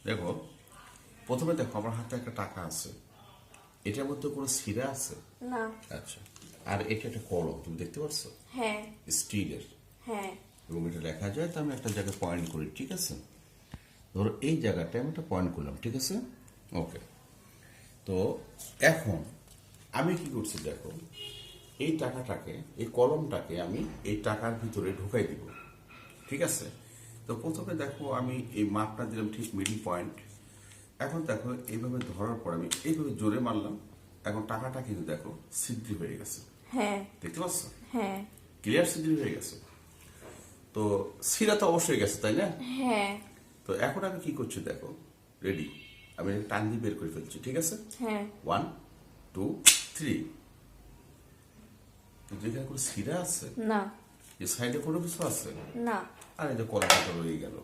দেখো, প্রথমে দেখো আমার হাতে একটা টাকা আছে, এটার মধ্যে কোনো ছিঁড়া আছে? না। আচ্ছা, আর এটা একটা কলম, তুমি দেখতে পাচ্ছ? হ্যাঁ। স্টিলের। হ্যাঁ। এবং এটা লেখা যায়, তো আমি একটা জায়গায় পয়েন্ট করি, ঠিক আছে? ধরো এই জায়গাটায় আমি একটা পয়েন্ট করলাম, ঠিক আছে? ওকে। তো এখন আমি কি করছি দেখো, এই টাকাটাকে, এই কলমটাকে আমি এই টাকার ভিতরে ঢুকাই দিব, ঠিক আছে? তো প্রথমে দেখো আমি এই মাপটা দিলাম ঠিক মিডল পয়েন্ট। এখন দেখো এইভাবে ধরার পর আমি এইভাবে জোরে মারলাম, এখন টাকাটা কিন্তু দেখো ছিদ্রি হয়ে গেছে। হ্যাঁ। দেখতে পাচ্ছ? হ্যাঁ। ক্লিয়ার ছিদ্রি হয়ে গেছে। তো শিরা তো অবশ্যই গেছে, তাই না? হ্যাঁ। তো এখন আমি কি করছি দেখো, রেডি, আমি টান দিয়ে বের করে ফেলছি, ঠিক আছে? হ্যাঁ। 1 2 3। কিন্তু এখানে কোনো শিরা আছে? না। এই সাইডে কোনো কিছু আছে? না। আর এই যে কলাটা রয়ে গেল।